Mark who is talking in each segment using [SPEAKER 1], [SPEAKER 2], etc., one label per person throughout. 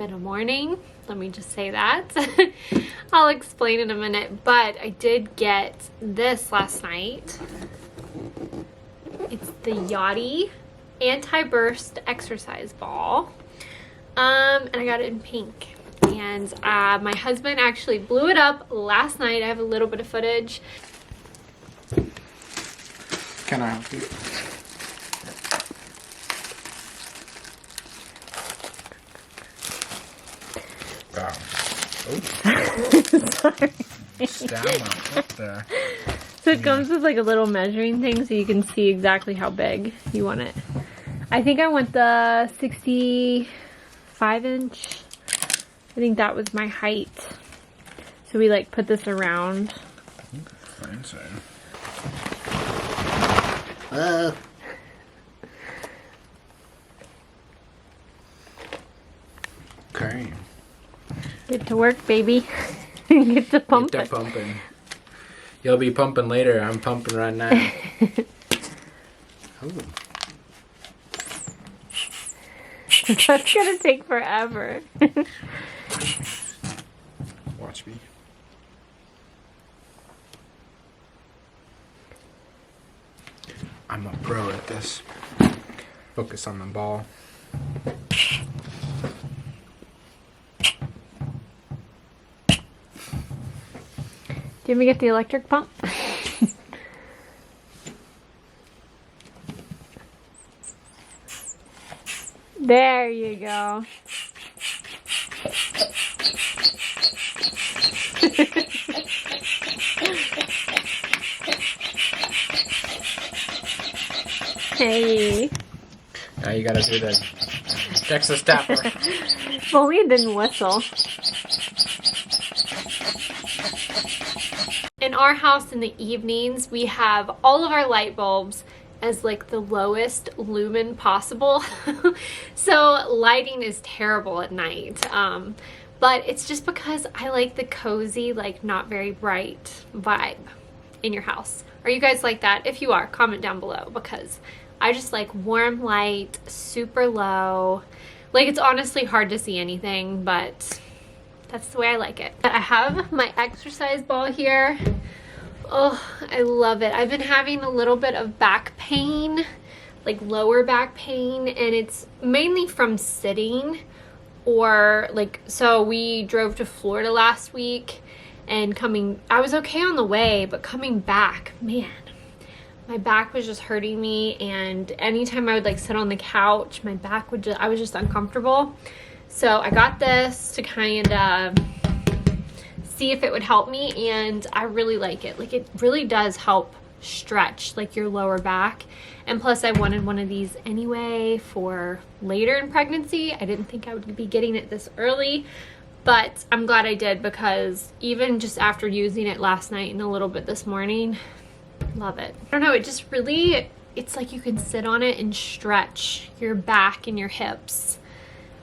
[SPEAKER 1] been a morning. Let me just say that. I'll explain in a minute, but I did get this last night. It's the Yachty anti-burst exercise ball. And I got it in pink. And my husband actually blew it up last night. I have a little bit of footage.
[SPEAKER 2] Can I help you? Wow.
[SPEAKER 1] Sorry.
[SPEAKER 2] Stamina up there.
[SPEAKER 1] So it comes with like a little measuring thing so you can see exactly how big you want it. I think I want the 65 inch. I think that was my height. So we like put this around.
[SPEAKER 2] Fine, so. Okay.
[SPEAKER 1] Get to work, baby. Get to pumping.
[SPEAKER 2] Get to pumping. You'll be pumping later. I'm pumping right now. Ooh.
[SPEAKER 1] That's gonna take forever.
[SPEAKER 2] Watch me. I'm a pro at this. Focus on the ball.
[SPEAKER 1] Do you want me to get the electric pump? There you go. Hey.
[SPEAKER 2] Now you gotta do the Texas Tapper.
[SPEAKER 1] If only it didn't whistle. In our house in the evenings, we have all of our light bulbs as like the lowest lumen possible. So lighting is terrible at night. But it's just because I like the cozy, like not very bright vibe in your house. Are you guys like that? If you are, comment down below, because I just like warm light, super low. Like it's honestly hard to see anything, but that's the way I like it. I have my exercise ball here. Oh, I love it. I've been having a little bit of back pain, like lower back pain, and it's mainly from sitting or like, so we drove to Florida last week and I was okay on the way, but coming back, man, my back was just hurting me, and anytime I would like sit on the couch, my back would I was just uncomfortable. So I got this to kind of see if it would help me, and I really like it. Like it really does help stretch like your lower back. And plus I wanted one of these anyway for later in pregnancy. I didn't think I would be getting it this early, but I'm glad I did, because even just after using it last night and a little bit this morning, love it. I don't know, it just really, it's like you can sit on it and stretch your back and your hips.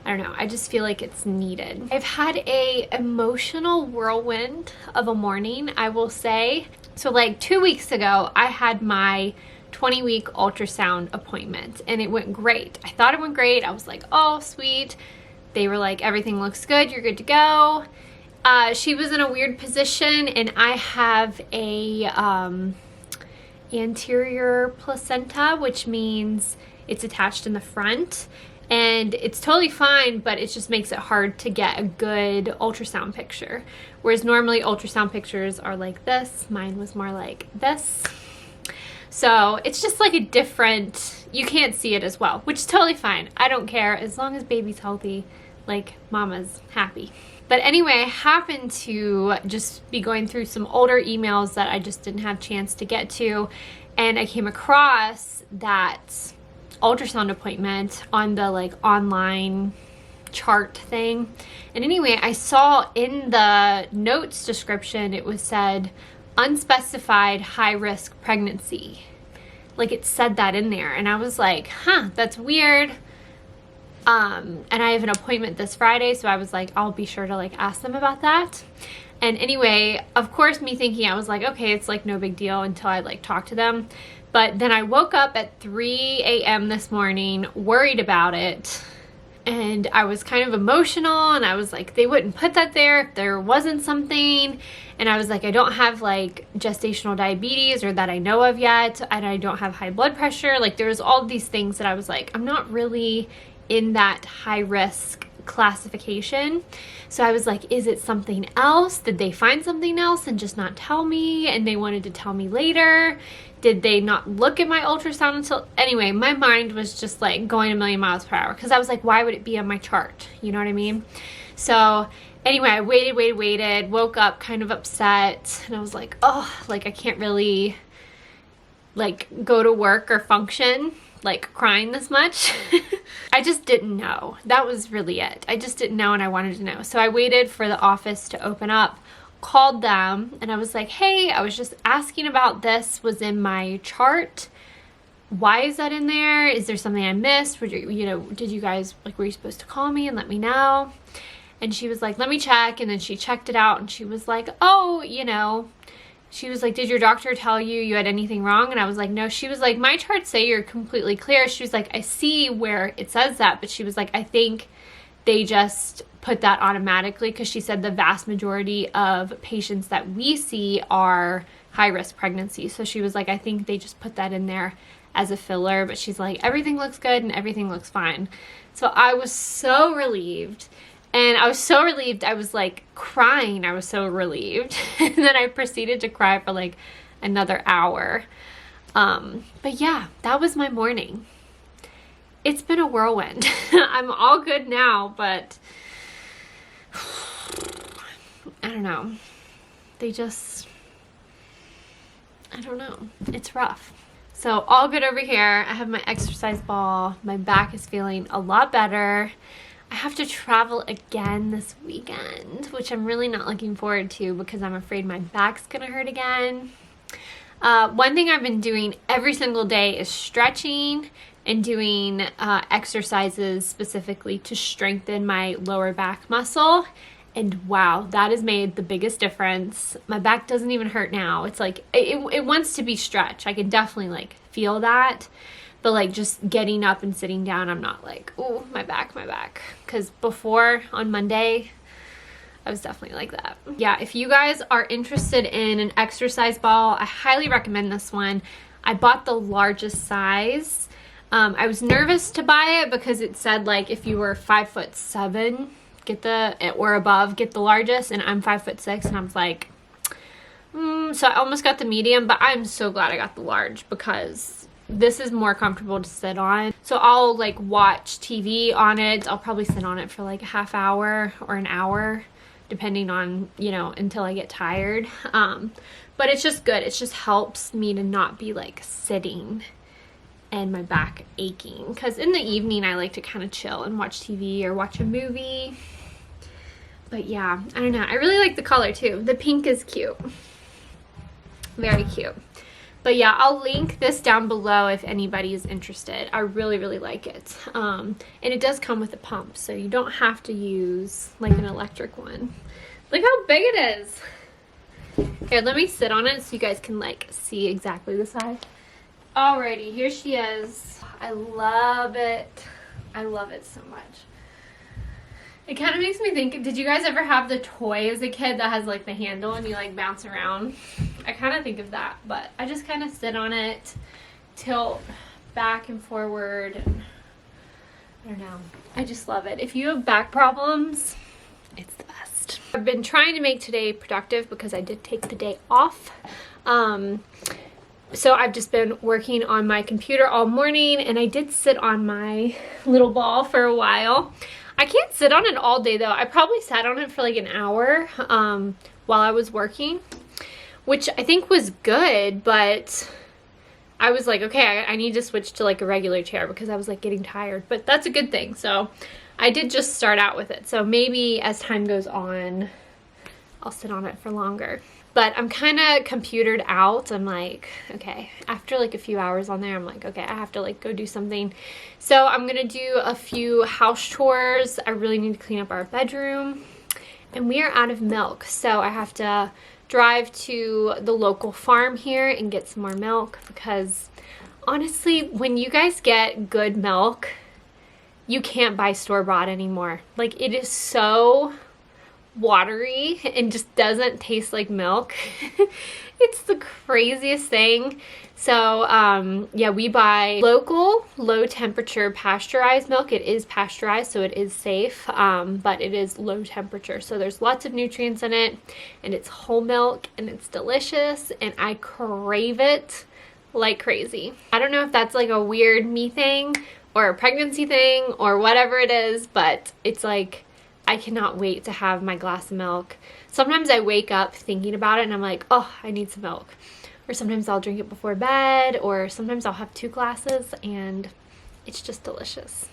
[SPEAKER 1] I don't know, I just feel like it's needed. I've had a emotional whirlwind of a morning, I will say. So like 2 weeks ago, I had my 20-week ultrasound appointment and it went great. I thought it went great. I was like, oh, sweet. They were like, everything looks good, you're good to go. She was in a weird position, and I have a anterior placenta, which means it's attached in the front. And it's totally fine, but it just makes it hard to get a good ultrasound picture. Whereas normally ultrasound pictures are like this. Mine was more like this. So it's just like a different, you can't see it as well, which is totally fine. I don't care as long as baby's healthy, like mama's happy. But anyway, I happened to just be going through some older emails that I just didn't have a chance to get to. And I came across that ultrasound appointment on the like online chart thing. And anyway, I saw in the notes description, it was said unspecified high risk pregnancy. Like it said that in there. And I was like, huh, that's weird. And I have an appointment this Friday, so I was like, I'll be sure to like ask them about that. And anyway, of course, me thinking, I was like, okay, it's like no big deal until I like talk to them. But then I woke up at 3 a.m. this morning, worried about it. and I was kind of emotional, and I was like, they wouldn't put that there if there wasn't something. And I was like, I don't have like gestational diabetes, or that I know of yet, and I don't have high blood pressure. Like, there was all these things that I was like, I'm not really in that high risk classification. So I was like, is it something else? Did they find something else and just not tell me, and they wanted to tell me later? Did they not look at my ultrasound until... Anyway, my mind was just like going a million miles per hour, because I was like, why would it be on my chart? You know what I mean? So anyway, I waited, woke up kind of upset, and I was like, oh, like I can't really like go to work or function like crying this much. I just didn't know. That was really it. I just didn't know, and I wanted to know. So I waited for the office to open up, called them, and I was like, hey, I was just asking about this, was in my chart. Why is that in there? Is there something I missed? Would you know, did you guys, like, were you supposed to call me and let me know? And she was like, let me check. And then she checked it out, and she was like, oh, you know, she was like, did your doctor tell you you had anything wrong? And I was like, no. She was like, my charts say you're completely clear. She was like, I see where it says that, but she was like, I think they just put that automatically, because she said the vast majority of patients that we see are high-risk pregnancies. So she was like, I think they just put that in there as a filler, but she's like, everything looks good and everything looks fine. So I was so relieved. And I was so relieved, I was like crying. I was so relieved. And then I proceeded to cry for like another hour. But yeah, that was my morning. It's been a whirlwind. I'm all good now, but I don't know. I don't know. It's rough. So all good over here. I have my exercise ball. My back is feeling a lot better. I have to travel again this weekend, which I'm really not looking forward to, because I'm afraid my back's gonna hurt again. One thing I've been doing every single day is stretching and doing exercises specifically to strengthen my lower back muscle. And wow, that has made the biggest difference. My back doesn't even hurt now. It's like, it wants to be stretched. I can definitely like feel that. But like just getting up and sitting down, I'm not like, oh, my back. Because before, on Monday, I was definitely like that. Yeah, if you guys are interested in an exercise ball, I highly recommend this one. I bought the largest size. I was nervous to buy it because it said like if you were 5'7", or above, get the largest, and I'm 5'6", and I was like, so I almost got the medium, but I'm so glad I got the large, because this is more comfortable to sit on. So I'll like watch TV on it. I'll probably sit on it for like a half hour or an hour, depending on, you know, until I get tired. But it's just good. It just helps me to not be like sitting and my back aching. Because in the evening, I like to kind of chill and watch TV or watch a movie. But yeah, I don't know. I really like the color too. The pink is cute. Very cute. But yeah, I'll link this down below if anybody is interested. I really, really like it. And it does come with a pump, so you don't have to use like an electric one. Look how big it is. Here, let me sit on it so you guys can like see exactly the size. Alrighty, here she is. I love it. I love it so much. It kind of makes me think, did you guys ever have the toy as a kid that has like the handle and you like bounce around? I kind of think of that, but I just kind of sit on it, tilt back and forward, and I don't know. I just love it. If you have back problems, it's the best. I've been trying to make today productive because I did take the day off. So I've just been working on my computer all morning, and I did sit on my little ball for a while. I can't sit on it all day though. I probably sat on it for like an hour while I was working, which I think was good, but I was like, okay, I need to switch to like a regular chair because I was like getting tired, but that's a good thing. So I did just start out with it. So maybe as time goes on, I'll sit on it for longer. But I'm kind of computered out. I'm like, okay, after like a few hours on there, I'm like, okay, I have to like go do something. So I'm going to do a few house chores. I really need to clean up our bedroom. And we are out of milk. So I have to drive to the local farm here and get some more milk, because honestly, when you guys get good milk, you can't buy store-bought anymore. Like, it is so watery and just doesn't taste like milk. It's the craziest thing. So yeah, we buy local, low temperature pasteurized milk. It is pasteurized, so it is safe, but it is low temperature. So there's lots of nutrients in it, and it's whole milk, and it's delicious, and I crave it like crazy. I don't know if that's like a weird me thing or a pregnancy thing or whatever it is, but it's like, I cannot wait to have my glass of milk. Sometimes I wake up thinking about it and I'm like, oh, I need some milk. Or sometimes I'll drink it before bed, or sometimes I'll have 2 glasses, and it's just delicious.